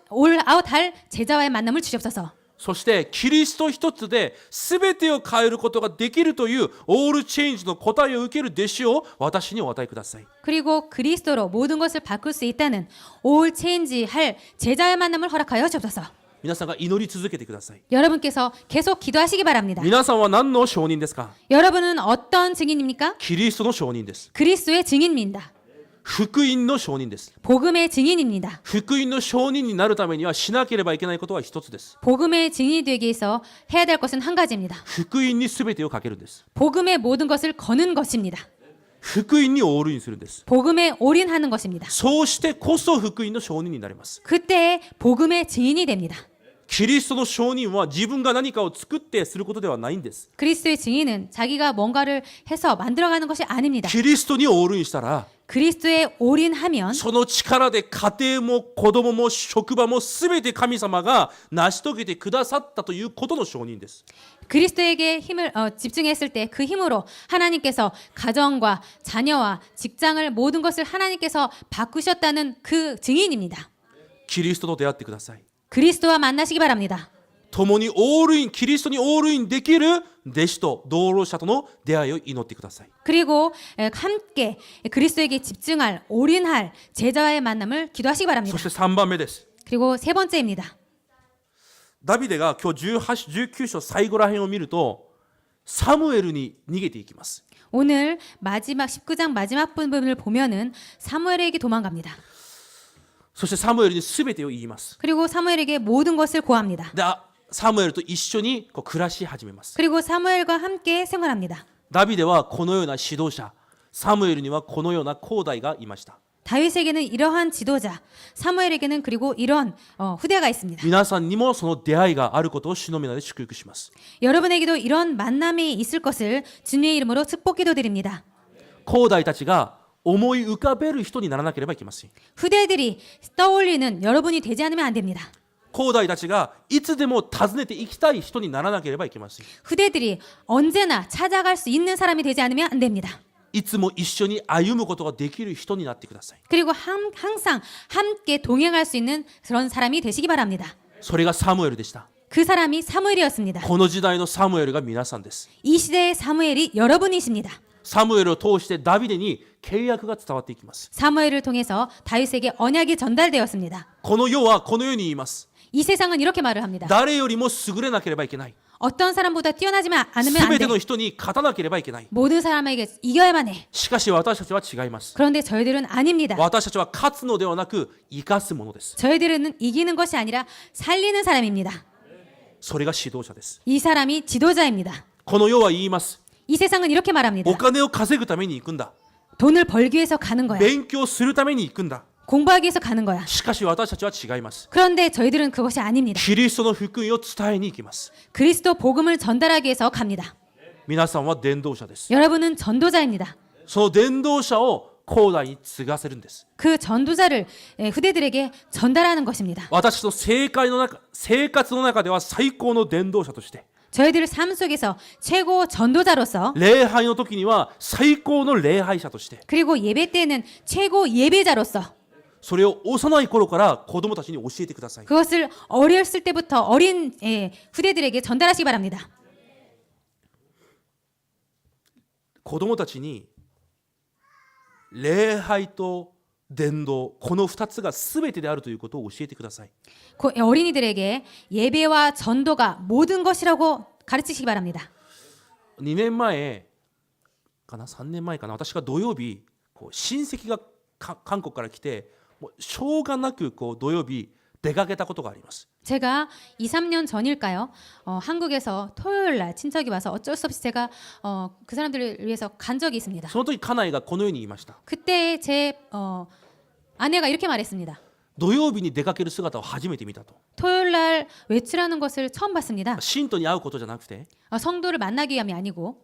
올아웃할 제자와의 만남을 주시옵소서. そしてキリスト一つで全てを変えることができるというオールチェンジの答えを受ける弟子を私にお与えください。 그리고 그리스도로 모든 것을 바꿀 수 있다는 올 체인지할 제자의 만남을 허락하여 주옵소서. 皆さんが祈り続けてください。 여러분께서 계속 기도하시기 바랍니다. 皆さんは何の証人ですか？ 여러분은 어떤 증인입니까? キリストの証人です。 그리스도의 증인입니다. 福音の証人です。 복음의 증인입니다. 福音の証人になるためにはしなければいけないことは一つです。 복음의 증인이 되기 위해서 해야 될 것은 한 가지입니다. 福音に全てをかけるんです。 복음의 모든 것을 거는 것입니다. 福音にオールインするんです。 복음에 올인하는 것입니다. そうしてこそ福音の証人になります。 그때에 복음의 증인이 됩니다. キリストの証人は自分が何かを作ってすることではないんです。 그리스도의 증인은 자기가 뭔가를 해서 만들어가는 것이 아닙니다. キリストにオールインしたら 그리스도에 올인하면 その力で家庭も子供も職場も全て神様が成し遂げてくださったということの証人です。 그리스도에게 힘을 집중했을 때 그 힘으로 하나님께서 가정과 자녀와 직장을 모든 것을 하나님께서 바꾸셨다는 그 증인입니다. キリストと出会ってください。 그리스도와 만나시기 바랍니다. 共にオールイン、キリストにオールインできる弟子と同労者との出会いを祈ってください。 그리고 함께 그리스도에게 집중할 올인할 제자와의 만남을 기도하시기 そ 바랍니다. して3番目です。 그리고 세 번째입니다. ダビデが今日18、19章最後ら辺を見るとサムエルに逃げていきます。 오늘 마지막 19장 마지막 부분을 보면은 사무엘에게 도망갑니다. そしてサムエルに全てを言います。 그리고 사무엘에게 모든 것을 고합니다. で、サムエルと一緒に暮らし始めます。 그리고 사무엘과 함께 생활합니다. ダビデはこのような指導者、サムエルにはこのような後代がいました。 다윗에게는 이러한 지도자, 사무엘에게는 그리고 이런 후대가 있습니다. 皆さんにもその出会いがあることを主の皆で祝福します。 여러분에게도 이런 만남이 있을 것을 주님의 이름으로 축복 기도드립니다. 後代たちが思い浮かべる人にならなければいけません。 후대들이 떠올리는 여러분이 되지 않으면 안 됩니다. 後代たちがいつでも訪ねていきたい人にならなければいけません。 후대들이 언제나 찾아갈 수 있는 사람이 되지 않으면 안 됩니다. いつも一緒に歩むことができる人になってください。 그리고 항상 함께 동행할 수 있는 그런 사람이 되시기 바랍니다. それがサムエルでした。 그 사람이 사무엘이었습니다. この時代のサムエルが皆さんです。 이 시대의 사무엘이 여러분이십니다. サムエルを通してダビデに契約が伝わっていきます。 사무엘을 통해서 다윗에게 언약이 전달되었습니다. この世はこのように言います。 이 세상은 이렇게 말을 합니다. 誰よりも優れなければいけない。 어떤 사람보다 뛰어나지만 않으면 す 안 べ 돼. ての人に勝たなければいけない。 모든 사람에게 이겨야만 해. しかし私たちは違います。 그런데 저희들은 아닙니다. 私たちは勝つのではなく生かすものです。 저희들은 이기는 것이 아니라 살리는 사람입니다. それが指導者です。 이 사람이 지도자입니다. この世は言います。 이 세상은 이렇게 말합니다. お金を稼ぐために行くんだ。 돈을 벌기 위해서 가는 거야. 勉強するために行くんだ。 공부하기 위해서 가는 거야. しかし私たちは違います。 그런데 저희들은 그것이 아닙니다. キリストの福音を伝えに行きます。 그리스도 복음을 전달하기 위해서 갑니다. 皆さんは伝道者です。 여러분은 전도자입니다. その伝道者を後代に継がせるんです。 그 전도자를 후대들에게 전달하는 것입니다. 私たちの生活の中では最高の伝道者として、 저희들 삶 속에서 최고 전도자로서 礼拝の時には最高の礼拝者として、 그리고 예배 때는 최고 예배자로서 それを幼い頃から子供たちに教えてください。 그것을 어렸을 때부터 어린 후대들에게 전달하시기 바랍니다. 子供たちに礼拝と伝道、この2つが全てであるということを教えてください。 어린이들에게 예배와 전도가 모든 것이라고 가르치시기 바랍니다. 2年前かな、3年前かな、私が土曜日親戚が韓国から来て、もうしょうがなく土曜日出かけたことがあります。 제가 2, 3년 전일까요? 한국에서 토요일 날 친척이 와서 어쩔 수 없이 제가 그 사람들을 위해서 간 적이 있습니다. その時家内がこのように言いました。 그때 제 아내가 이렇게 말했습니다. 土曜日に出かける姿を初めて見たと。 토요일 날 외출하는 것을 처음 봤습니다. 信徒に会うことじゃなくて、 성도를 만나기 위함이 아니고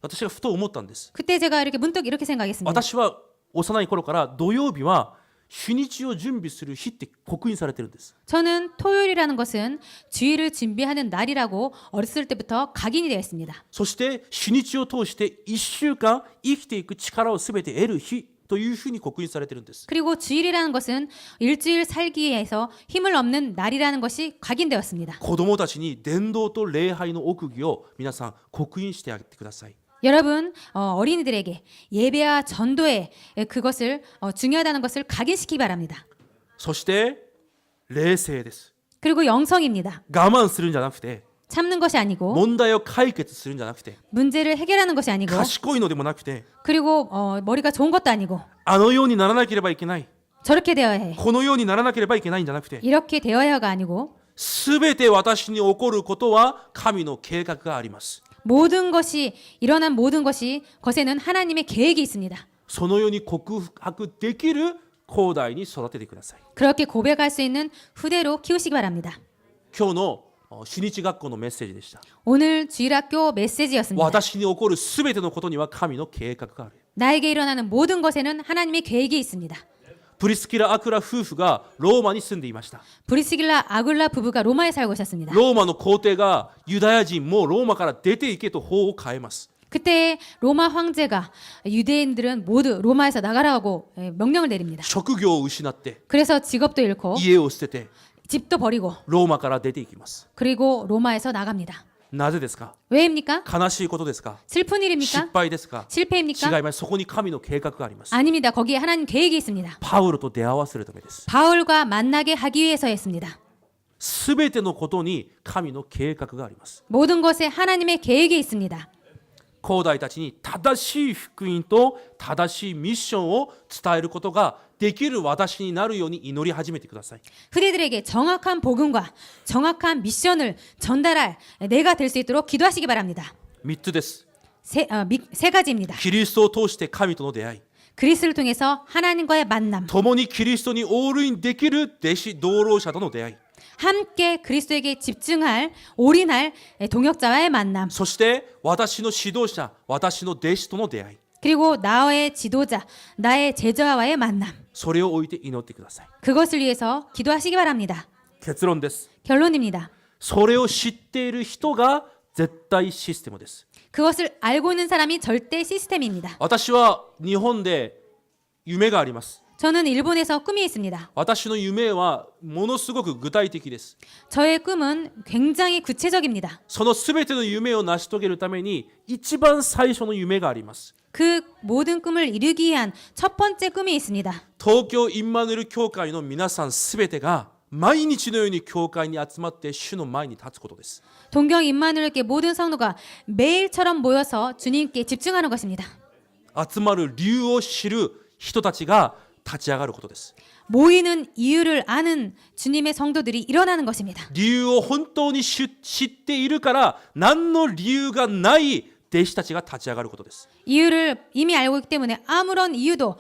私がふと思ったんです。 그때 제가 이렇게 문득 이렇게 생각했습니다. 私は幼い頃から土曜日は主日を準備する日って刻印されてるんです。 저는 토요일이라는 것은 주일을 준비하는 날이라고 어렸을 때부터 각인이 되어 있습니다. そして主日を通して1週間生きていく力をすべて得る日というふうに刻印されてるんです。 그리고 주일이라는 것은 일주일 살기 위해서 힘을 얻는 날이라는 것이 각인되었습니다. 子供たちに伝道と礼拝の奥義を皆さん刻印してあげてください。 여러분 어린이들에게 예배와 전도에 그것을 중요하다는 것을 각인시키기 바랍니다. そして冷静です。 그리고 영성입니다. 我慢するんじゃなくて、 참는 것이 아니고 問題を解決するんじゃなくて、 문제를 해결하는 것이 아니고 賢いのでもなくて、 그리고 머리가 좋은 것도 아니고 あのようにならなければいけない、 저렇게 되어야 해. このようにならなければいけないんじゃなくて、 이렇게 되어야가 아니고 すべて私に起こることは神の計画があります。 모든 것이 일어난 모든 것이 것에는 하나님의 계획이 있습니다. そのように告白できる後代に育ててください。 그렇게 고백할 수 있는 후대로 키우시기 바랍니다. 今日の主日学校のメッセージでした。 오늘 주일학교 메시지였습니다. 私に起こるすべてのことには神の計画がある。 나에게 일어나는 모든 것에는 하나님의 계획이 있습니다. プリスキラ・アクラ夫婦がローマに住んでいました。 브리스길라 아굴라 부부가 로마에 살고 있었습니다. ローマの皇帝がユダヤ人もローマから出て行けと法を変えます。 그때 로마 황제가 유대인들은 모두 로마에서 나가라고 명령을 내립니다. 職業を失って 그래서 직업도 잃고 家を捨てて 집도 버리고 ローマから出て行きます 그리고 로마에서 나갑니다. なぜですか？ 왜입니까? 悲しいことですか？ 슬픈 失 일입니까? 敗ですか？ 실패입니까? 違います。そこに神の計画があります。 아닙니다. 거기에 하나님 계획이 있습니다. パウロと出会わせるためです。 바울과 만나게 하기 위해서였습니다. すべてのことに神の計画があります。 모든 것에 하나님의 계획이 있습니다. 兄弟たちに正しい福音と正しいミッションを伝えることができる私になるように祈り始めてください。 그대들에게 정확한 복음과 정확한 미션을 전달할 내가 될 수 있도록 기도하시기 바랍니다. 3つです。 세 가지입니다. キリストを通して神との出会い、 그리스도를 통해서 하나님과의 만남, 共にキリストにオールインできる弟子同労者との出会い、 함께 그리스도에게 집중할 올인할 동역자와의 만남, そして私の指導者、私の弟子との出会い、 그리고 나의 지도자, 나의 제자와의 만남. それを置いて祈ってください。 그것을 위해서 기도하시기 바랍니다. 結論です。 결론입니다. それを知っている人が絶対システムです。 그것을 알고 있는 사람이 절대 시스템입니다. 私は日本で夢があります。 저는 일본에서 꿈이 있습니다. 私の夢はものすごく具体的です。 저의 꿈은 굉장히 구체적입니다. そのすべての夢を成し遂げるために一番最初の夢があります。 그 모든 꿈을 이루기 위한 첫 번째 꿈이 있습니다. 東京インマヌエル教会の皆さんすべてが毎日のように教会に集まって主の前に立つことです。 동경 임마누엘께 모든 성도가 매일처럼 모여서 주님께 집중하는 것입니다. 集まる理由を知る人たちが立ち上がることです。 모이는 이유를 아는 주님의 성도들이 일어나는 것입니다. 理由を本当に知っているから何の理由がない弟子たちが立ち上がることです。 이유를 이미 알고 있기 때문에 아무런 이유도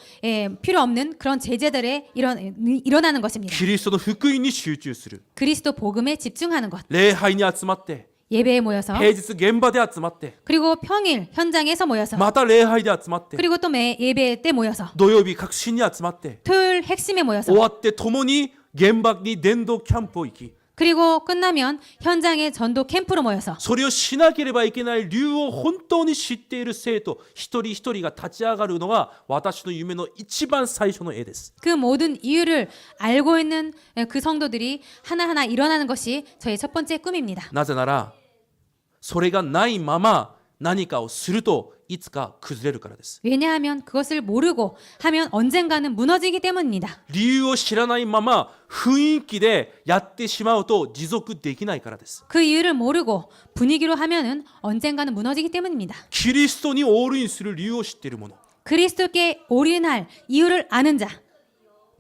필요 없는 그런 제자들의 일어나는 것입니다. キリストの福音に集中する。 그리스도 복음에 집중하는 것. 礼拝に集まって 예배에 모여서 平日現場で集まって 그리고 평일 현장에서 모여서 また礼拝で集まって 그리고 또 예배 때 모여서 土曜日革新に集まって 토요일 핵심에 모여서 終わって共に現場に伝道キャンプを行き 그리고 끝나면 현장에 전도 캠프로 모여서 それをしなければいけない理由を本当に知っている生徒一人一人が立ち上がるのが私の夢の一番最初の絵です。 그 모든 이유를 알고 있는 그 성도들이 하나하나 일어나는 것이 저의 첫 번째 꿈입니다. なぜならそれがないまま何かをするといつか崩れるからです。 왜냐하면 그것을 모르고 하면 언젠가는 무너지기 때문입니다. 理由を知らないまま雰囲気でやってしまうと持続できないからです。 그 이유를 모르고 분위기로 하면은 언젠가는 무너지기 때문입니다. キリストにオールインする理由を知っている者、 그리스도께 올인할 이유를 아는 자,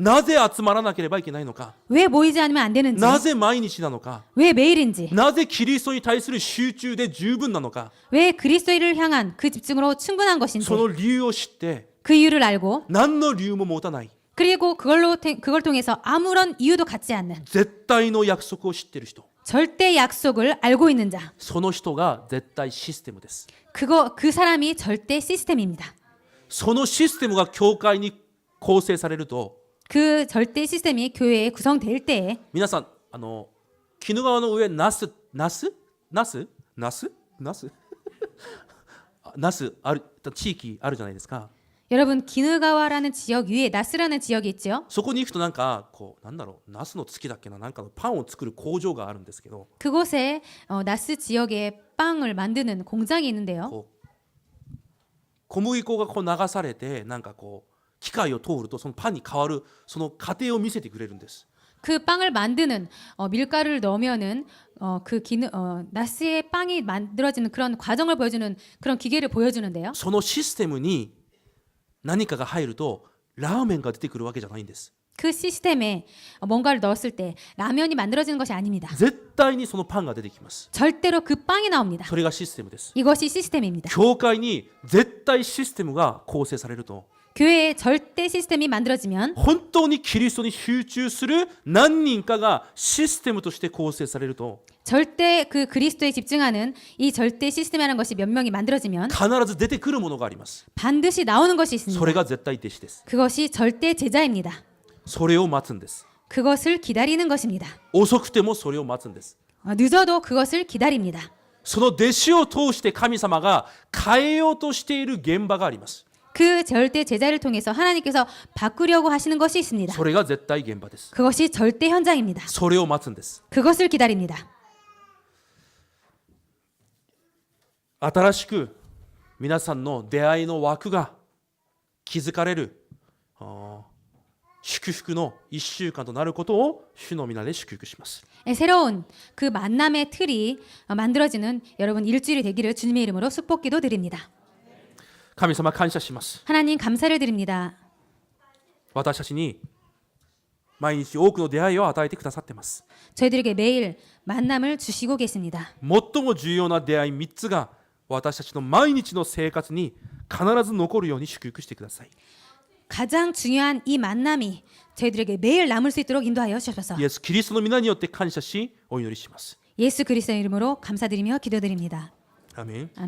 なぜ集まらなければいけないのか、 왜 모이지 않으면 안 되는지, なぜ毎日なのか、 왜 매일인지, なぜキリストに対する集中で十分なのか、 왜 그리스도를 향한 그 집중으로 충분한 것인지 その理由を知って 그 이유를 알고 何の理由も持たない 그리고 그걸 통해서 아무런 이유도 갖지 않는 絶対の約束を知っている人、 절대 약속을 알고 있는 자, その人が絶対システムです。 그 사람이 절대 시스템입니다. そのシステムが教会に構成されると 그 절대 시스템이 교회에 구성될 때에 皆さん鬼怒川の上ナスある地域あるじゃないですか。 여러분 기느가와라는 지역 위에 나스라는 지역이 있죠. そこに行くとなんかこうなんだろうナスの月だっけな、なんかのパンを作る工場があるんですけど、 그곳에 나스 지역에 빵을 만드는 공장이 있는데요. こう小麦粉がこう流されてなんかこう機械を通るとそのパンに変わるその過程を見せてくれるんです。 그 빵을 만드는 밀가루를 넣으면은 나스의 빵이 만들어지는 그런 과정을 보여주는 그런 기계를 보여주는데요. そのシステムに何かが入るとラーメンが出てくるわけじゃないんです。 그 시스템에 뭔가를 넣었을 때 라면이 만들어지는 것이 아닙니다. 絶対にそのパンが出てきます。 절대로 그 빵이 나옵니다. それがシステムです。 이것이 시스템입니다. 教会に絶対システムが構成されると 교회에 절대 시스템이 만들어지면 本当にキリストに集中する何人かがシステムとして構成されると 절대 그 그리스도에 집중하는 이 절대 시스템이라는 것이 몇 명이 만들어지면 必ず出てくるものがあります。 반드시 나오는 것이 それ 있습니다. が絶対弟子です。 그것이 절대 제자입니다. それを待つんです。 그것을 기다리는 것입니다. 遅くてもそれを待つんです。 늦어도 그것을 기다립니다. その弟子を通して神様が変えようとしている現場があります。 그 절대 제자를 통해서 하나님께서 바꾸려고 하시는 것이 있습니다. それが絶対現場です。 그것이 절대 현장입니다. それを待つんです。 그것을 기다립니다. 新しく皆さんの出会いの枠が築かれる祝福の1週間となることを主の皆で祝福します。 새로운 그 만남의 틀이 만들어지는 여러분 일주일이 되기를 주님의 이름으로 축복기도 드립니다. 神様感謝します。 하나님 감사를 드립니다. 私たちに毎日多くの出会いを与えてくださっています。 저희들에게 매일 만남을 주시고 계십니다. 最も重要な出会い3つが私たちの毎日の生活に必ず残るように祝福してください。 가장 중요한 이 만남이 저희들에게 매일 남을 수 있도록 인도하여 주셔서 イエス・キリストの皆によって感謝しお祈りします。 예수 그리스도의 이름으로 감사드리며 기도드립니다. アーメン。